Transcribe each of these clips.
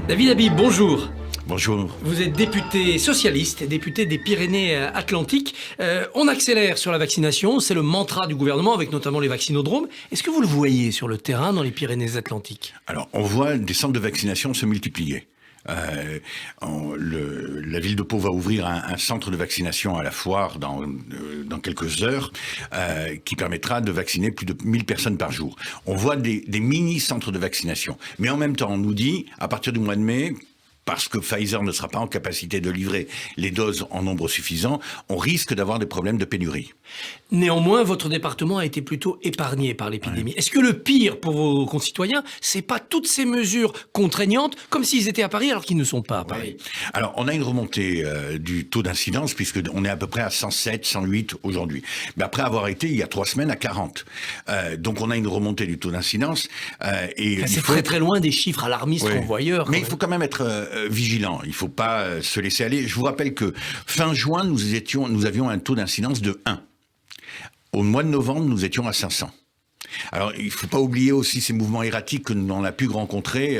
David Habib, bonjour. Bonjour. Vous êtes député socialiste et député des Pyrénées-Atlantiques. On accélère sur la vaccination, c'est le mantra du gouvernement avec notamment les vaccinodromes. Est-ce que vous le voyez sur le terrain dans les Pyrénées-Atlantiques ? Alors, on voit des centres de vaccination se multiplier. La ville de Pau va ouvrir un centre de vaccination à la Foire dans quelques heures qui permettra de vacciner plus de 1000 personnes par jour. On voit des mini-centres de vaccination. Mais en même temps, on nous dit, à partir du mois de mai, parce que Pfizer ne sera pas en capacité de livrer les doses en nombre suffisant, on risque d'avoir des problèmes de pénurie. Néanmoins, votre département a été plutôt épargné par l'épidémie. Ouais. Est-ce que le pire pour vos concitoyens, c'est pas toutes ces mesures contraignantes, comme s'ils étaient à Paris alors qu'ils ne sont pas à Paris ? Alors, on a une remontée du taux d'incidence, puisqu'on est à peu près à 107, 108 aujourd'hui. Mais après avoir été, il y a 3 semaines, à 40. Donc, on a une remontée du taux d'incidence. C'est très loin des chiffres alarmistes qu'on voit ailleurs. Mais il faut quand même être vigilant. Il ne faut pas se laisser aller. Je vous rappelle que fin juin, nous avions un taux d'incidence de 1. Au mois de novembre, nous étions à 500. Alors, il ne faut pas oublier aussi ces mouvements erratiques que l'on a pu rencontrer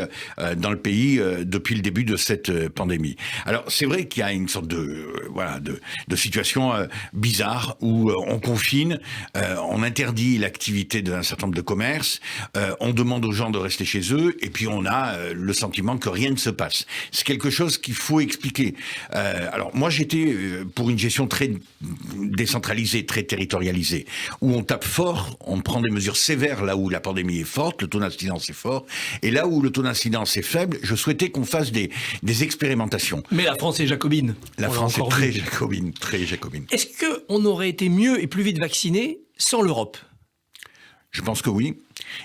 dans le pays depuis le début de cette pandémie. Alors, c'est vrai qu'il y a une sorte de situation bizarre où on confine, on interdit l'activité d'un certain nombre de commerces, on demande aux gens de rester chez eux, et puis on a le sentiment que rien ne se passe. C'est quelque chose qu'il faut expliquer. Alors, moi, j'étais pour une gestion très décentralisée, très territorialisée, où on tape fort, on prend des mesures sévère là où la pandémie est forte, le taux d'incidence est fort, et là où le taux d'incidence est faible, je souhaitais qu'on fasse des expérimentations. Mais la France est jacobine. La France est très jacobine, très jacobine. Est-ce qu'on aurait été mieux et plus vite vacciné sans l'Europe ? Je pense que oui.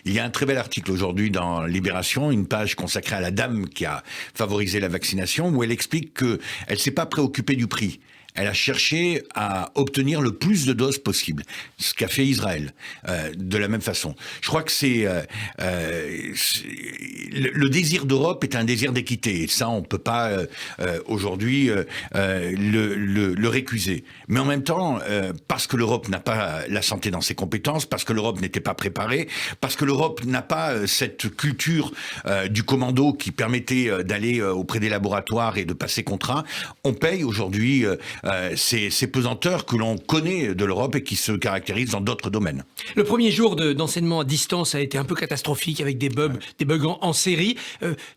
Il y a un très bel article aujourd'hui dans Libération, une page consacrée à la dame qui a favorisé la vaccination, où elle explique qu'elle ne s'est pas préoccupée du prix. Elle a cherché à obtenir le plus de doses possible, ce qu'a fait Israël, de la même façon. Je crois que le désir d'Europe est un désir d'équité, et ça, on ne peut pas aujourd'hui le récuser. Mais en même temps, parce que l'Europe n'a pas la santé dans ses compétences, parce que l'Europe n'était pas préparée, parce que l'Europe n'a pas cette culture du commando qui permettait d'aller auprès des laboratoires et de passer contrat, on paye aujourd'hui ces pesanteurs que l'on connaît de l'Europe et qui se caractérisent dans d'autres domaines. Le premier jour d'enseignement à distance a été un peu catastrophique avec des bugs en série.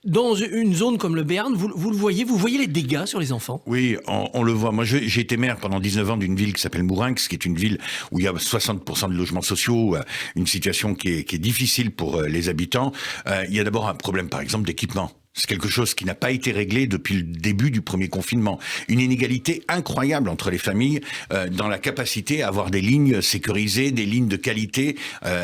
Dans une zone comme le Béarn, vous le voyez, vous voyez les dégâts sur les enfants ? Oui, on le voit. Moi, j'ai été maire pendant 19 ans d'une ville qui s'appelle Mourinx, qui est une ville où il y a 60% de logements sociaux, une situation qui est difficile pour les habitants. Il y a d'abord un problème, par exemple, d'équipement. C'est quelque chose qui n'a pas été réglé depuis le début du premier confinement. Une inégalité incroyable entre les familles dans la capacité à avoir des lignes sécurisées, des lignes de qualité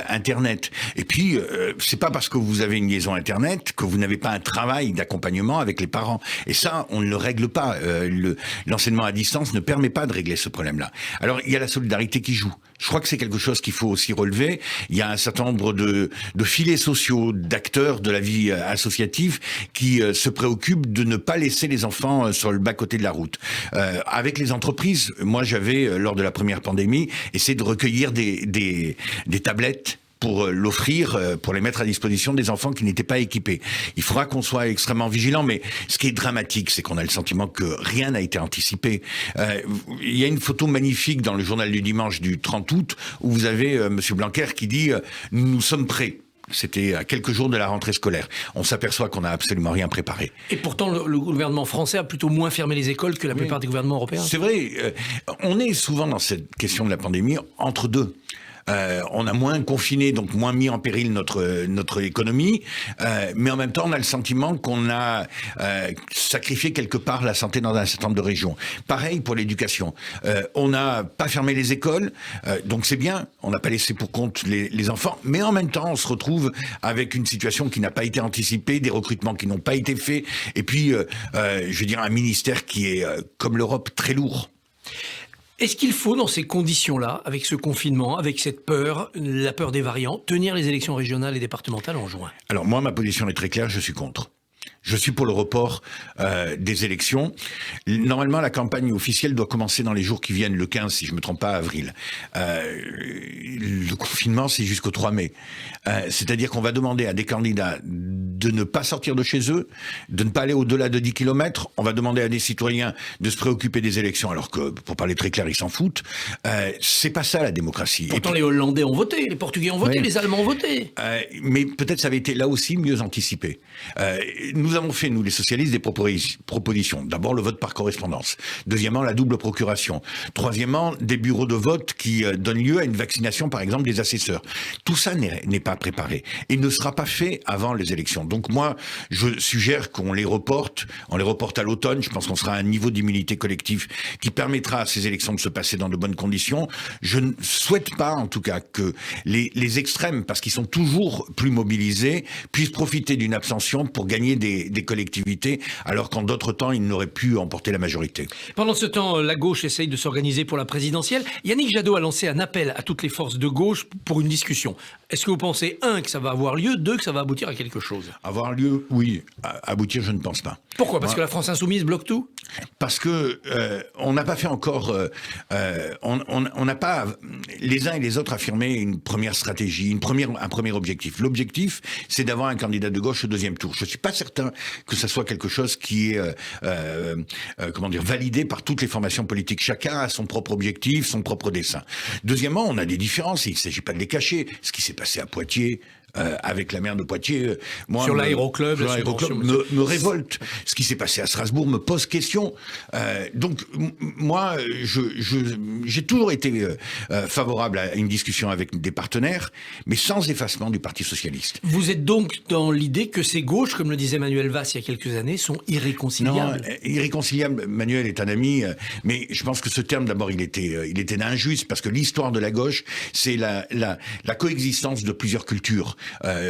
Internet. Et puis, c'est pas parce que vous avez une liaison Internet que vous n'avez pas un travail d'accompagnement avec les parents. Et ça, on ne le règle pas. L'enseignement à distance ne permet pas de régler ce problème-là. Alors, il y a la solidarité qui joue. Je crois que c'est quelque chose qu'il faut aussi relever. Il y a un certain nombre de filets sociaux, d'acteurs de la vie associative qui se préoccupent de ne pas laisser les enfants sur le bas-côté de la route. Avec les entreprises, moi j'avais, lors de la première pandémie, essayé de recueillir des tablettes pour l'offrir, pour les mettre à disposition des enfants qui n'étaient pas équipés. Il faudra qu'on soit extrêmement vigilant, mais ce qui est dramatique, c'est qu'on a le sentiment que rien n'a été anticipé. Il y a une photo magnifique dans le journal du dimanche du 30 août, où vous avez Monsieur Blanquer qui dit « Nous sommes prêts ». C'était à quelques jours de la rentrée scolaire. On s'aperçoit qu'on n'a absolument rien préparé. Et pourtant, le gouvernement français a plutôt moins fermé les écoles que la plupart des gouvernements européens. C'est vrai. On est souvent dans cette question de la pandémie entre deux. On a moins confiné, donc moins mis en péril notre économie, mais en même temps on a le sentiment qu'on a sacrifié quelque part la santé dans un certain nombre de régions. Pareil pour l'éducation. On n'a pas fermé les écoles, donc c'est bien, on n'a pas laissé pour compte les enfants, mais en même temps on se retrouve avec une situation qui n'a pas été anticipée, des recrutements qui n'ont pas été faits, et puis je veux dire un ministère qui est, comme l'Europe, très lourd. Est-ce qu'il faut, dans ces conditions-là, avec ce confinement, avec cette peur, la peur des variants, tenir les élections régionales et départementales en juin ? Alors moi, ma position est très claire, je suis contre. Je suis pour le report des élections. Normalement, la campagne officielle doit commencer dans les jours qui viennent, le 15, si je me trompe pas, avril. Le confinement, c'est jusqu'au 3 mai. C'est-à-dire qu'on va demander à des candidats de ne pas sortir de chez eux, de ne pas aller au-delà de 10 kilomètres. On va demander à des citoyens de se préoccuper des élections, alors que, pour parler très clair, ils s'en foutent. C'est pas ça, la démocratie. Pourtant, les Hollandais ont voté, les Portugais ont voté, les Allemands ont voté. Mais peut-être ça avait été là aussi mieux anticipé. Nous avons fait, nous les socialistes, des propositions. D'abord le vote par correspondance. Deuxièmement, la double procuration. Troisièmement, des bureaux de vote qui donnent lieu à une vaccination, par exemple, des assesseurs. Tout ça n'est pas préparé. Il ne sera pas fait avant les élections. Donc moi, je suggère qu'on les reporte. On les reporte à l'automne. Je pense qu'on sera à un niveau d'immunité collective qui permettra à ces élections de se passer dans de bonnes conditions. Je ne souhaite pas, en tout cas, que les extrêmes, parce qu'ils sont toujours plus mobilisés, puissent profiter d'une abstention pour gagner des collectivités, alors qu'en d'autres temps, ils n'auraient pu emporter la majorité. Pendant ce temps, la gauche essaye de s'organiser pour la présidentielle. Yannick Jadot a lancé un appel à toutes les forces de gauche pour une discussion. Est-ce que vous pensez, 1, que ça va avoir lieu, 2, que ça va aboutir à quelque chose? Avoir lieu, oui. Aboutir, je ne pense pas. Pourquoi? Parce que la France insoumise bloque tout? Parce que on n'a pas fait encore... on n'a pas, les uns et les autres, affirmé une première stratégie, un premier objectif. L'objectif, c'est d'avoir un candidat de gauche au deuxième tour. Je ne suis pas certain que ça soit quelque chose qui est validé par toutes les formations politiques. Chacun a son propre objectif, son propre dessein. Deuxièmement, on a des différences. Il ne s'agit pas de les cacher. Ce qui s'est passé à Poitiers, avec la maire de Poitiers, moi, sur l'aéroclub, me révolte. Ce qui s'est passé à Strasbourg me pose question. Donc moi, j'ai toujours été favorable à une discussion avec des partenaires, mais sans effacement du Parti socialiste. Vous êtes donc dans l'idée que ces gauches, comme le disait Manuel Valls il y a quelques années, sont irréconciliables? Non, irréconciliables. Manuel est un ami, mais je pense que ce terme, d'abord, il était injuste, parce que l'histoire de la gauche, c'est la coexistence de plusieurs cultures.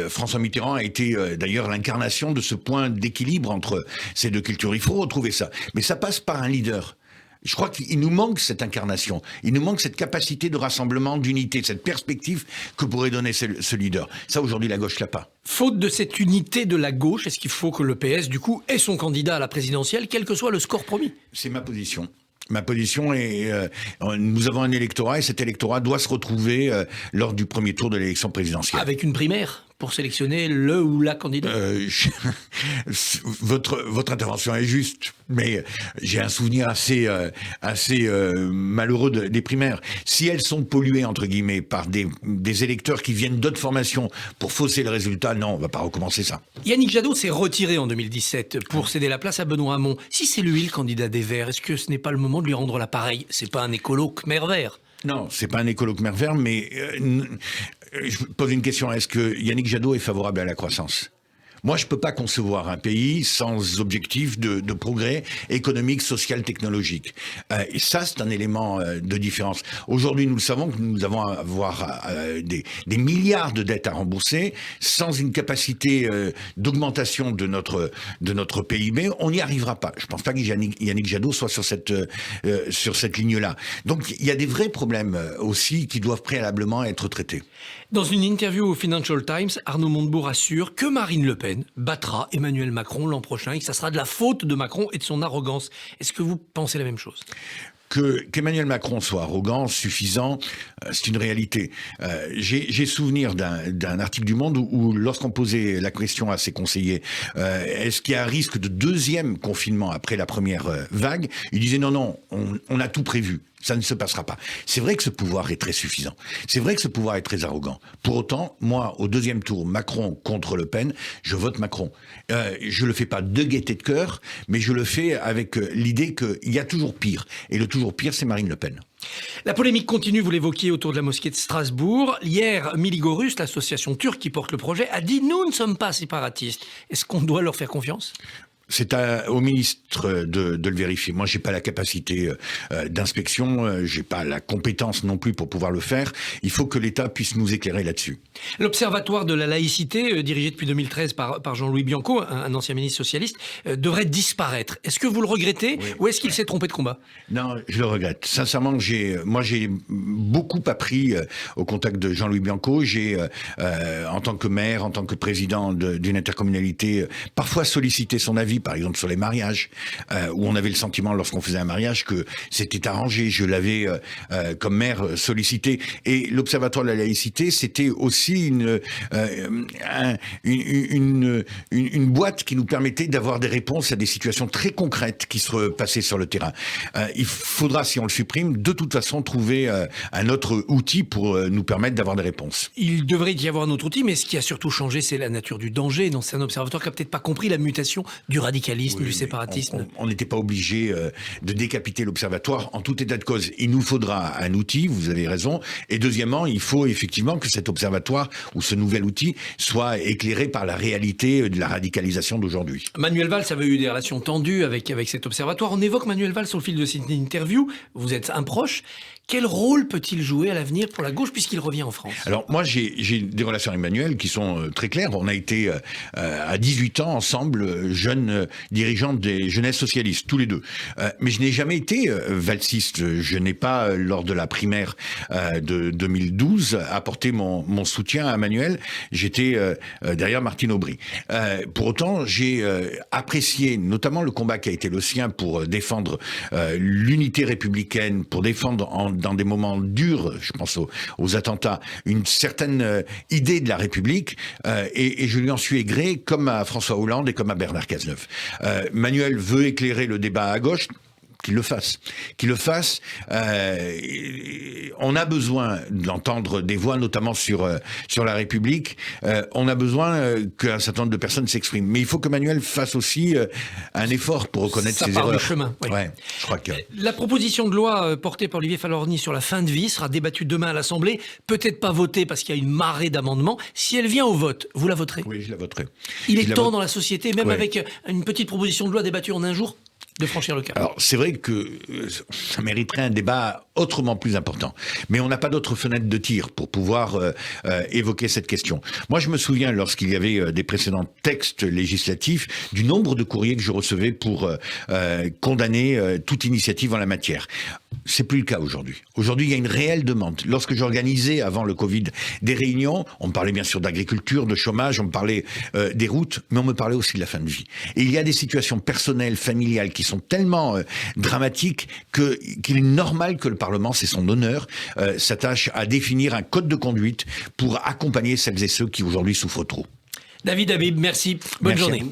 François Mitterrand a été d'ailleurs l'incarnation de ce point d'équilibre entre ces deux cultures. Il faut retrouver ça. Mais ça passe par un leader. Je crois qu'il nous manque cette incarnation. Il nous manque cette capacité de rassemblement, d'unité, cette perspective que pourrait donner ce leader. Ça, aujourd'hui, la gauche l'a pas. Faute de cette unité de la gauche, est-ce qu'il faut que le PS, du coup, ait son candidat à la présidentielle, quel que soit le score promis? C'est ma position. Ma position est, nous avons un électorat et cet électorat doit se retrouver lors du premier tour de l'élection présidentielle. Avec une primaire pour sélectionner le ou la candidate? Votre intervention est juste, mais j'ai un souvenir assez malheureux des primaires. Si elles sont polluées, entre guillemets, par des électeurs qui viennent d'autres formations pour fausser le résultat, non, on ne va pas recommencer ça. Yannick Jadot s'est retiré en 2017 pour céder la place à Benoît Hamon. Si c'est lui le candidat des Verts, est-ce que ce n'est pas le moment de lui rendre l'appareil? C'est pas un écolo Khmer vert? Non, c'est pas un écolo Khmer vert, mais je pose une question. Est-ce que Yannick Jadot est favorable à la croissance? Moi, je peux pas concevoir un pays sans objectif de progrès économique, social, technologique. Et ça, c'est un élément de différence. Aujourd'hui, nous le savons que nous allons avoir des milliards de dettes à rembourser sans une capacité d'augmentation de notre PIB. On n'y arrivera pas. Je pense pas que Yannick Jadot soit sur cette ligne-là. Donc, il y a des vrais problèmes aussi qui doivent préalablement être traités. Dans une interview au Financial Times, Arnaud Montebourg assure que Marine Le Pen battra Emmanuel Macron l'an prochain et que ça sera de la faute de Macron et de son arrogance. Est-ce que vous pensez la même chose? Qu'Emmanuel Macron soit arrogant, suffisant, c'est une réalité. J'ai souvenir d'un article du Monde où lorsqu'on posait la question à ses conseillers, est-ce qu'il y a un risque de deuxième confinement après la première vague, il disait non, on a tout prévu. Ça ne se passera pas. C'est vrai que ce pouvoir est très suffisant. C'est vrai que ce pouvoir est très arrogant. Pour autant, moi, au deuxième tour, Macron contre Le Pen, je vote Macron. Je le fais pas de gaieté de cœur, mais je le fais avec l'idée qu'il y a toujours pire. Et le toujours pire, c'est Marine Le Pen. La polémique continue, vous l'évoquiez, autour de la mosquée de Strasbourg. Hier, Miligorus, l'association turque qui porte le projet, a dit « Nous ne sommes pas séparatistes ». Est-ce qu'on doit leur faire confiance ? C'est au ministre de le vérifier. Moi, j'ai pas la capacité d'inspection, j'ai pas la compétence non plus pour pouvoir le faire. Il faut que l'État puisse nous éclairer là-dessus. L'Observatoire de la laïcité, dirigé depuis 2013 par Jean-Louis Bianco, un ancien ministre socialiste, devrait disparaître. Est-ce que vous le regrettez, oui, ou est-ce qu'il s'est trompé de combat? Non, je le regrette. Sincèrement, j'ai beaucoup appris au contact de Jean-Louis Bianco. J'ai, en tant que maire, en tant que président d'une intercommunalité, parfois sollicité son avis, par exemple sur les mariages, où on avait le sentiment lorsqu'on faisait un mariage que c'était arrangé. Je l'avais comme maire sollicité. Et l'Observatoire de la laïcité, c'était aussi une boîte qui nous permettait d'avoir des réponses à des situations très concrètes qui se passaient sur le terrain. Il faudra, si on le supprime, de toute façon trouver un autre outil pour nous permettre d'avoir des réponses. Il devrait y avoir un autre outil, mais ce qui a surtout changé, c'est la nature du danger. Donc c'est un observatoire qui n'a peut-être pas compris la mutation du radicalisme, oui, du séparatisme. On n'était pas obligé de décapiter l'observatoire en tout état de cause. Il nous faudra un outil, vous avez raison. Et deuxièmement, il faut effectivement que cet observatoire ou ce nouvel outil soit éclairé par la réalité de la radicalisation d'aujourd'hui. Manuel Valls avait eu des relations tendues avec cet observatoire. On évoque Manuel Valls sur le fil de cette interview. Vous êtes un proche. Quel rôle peut-il jouer à l'avenir pour la gauche puisqu'il revient en France? Alors moi j'ai des relations avec Manuel qui sont très claires. On a été à 18 ans ensemble jeunes dirigeants des jeunesses socialistes, tous les deux. Mais je n'ai jamais été valsiste. Je n'ai pas, lors de la primaire de 2012, apporté mon soutien à Manuel. J'étais derrière Martine Aubry. Pour autant, j'ai apprécié notamment le combat qui a été le sien pour défendre l'unité républicaine, pour défendre dans des moments durs, je pense aux attentats, une certaine idée de la République, et je lui en suis gré, comme à François Hollande et comme à Bernard Cazeneuve. Manuel veut éclairer le débat à gauche, qu'il le fasse. Qu'il le fasse. On a besoin d'entendre des voix, notamment sur la République. On a besoin qu'un certain nombre de personnes s'expriment. Mais il faut que Manuel fasse aussi un effort pour reconnaître ses erreurs. Ça part du chemin. Oui. Ouais, je crois que... La proposition de loi portée par Olivier Falorni sur la fin de vie sera débattue demain à l'Assemblée. Peut-être pas votée parce qu'il y a une marée d'amendements. Si elle vient au vote, vous la voterez? Oui, je la voterai. Il est temps dans la société, même avec une petite proposition de loi débattue en un jour, de franchir le cap. Alors, c'est vrai que ça mériterait un débat autrement plus important. Mais on n'a pas d'autre fenêtre de tir pour pouvoir évoquer cette question. Moi, je me souviens, lorsqu'il y avait des précédents textes législatifs, du nombre de courriers que je recevais pour condamner toute initiative en la matière. C'est plus le cas aujourd'hui. Aujourd'hui, il y a une réelle demande. Lorsque j'organisais, avant le Covid, des réunions, on me parlait bien sûr d'agriculture, de chômage, on me parlait des routes, mais on me parlait aussi de la fin de vie. Et il y a des situations personnelles, familiales, qui sont tellement dramatiques qu'il est normal que le Parlement, c'est son honneur, s'attache à définir un code de conduite pour accompagner celles et ceux qui aujourd'hui souffrent trop. David Habib, merci. Bonne journée.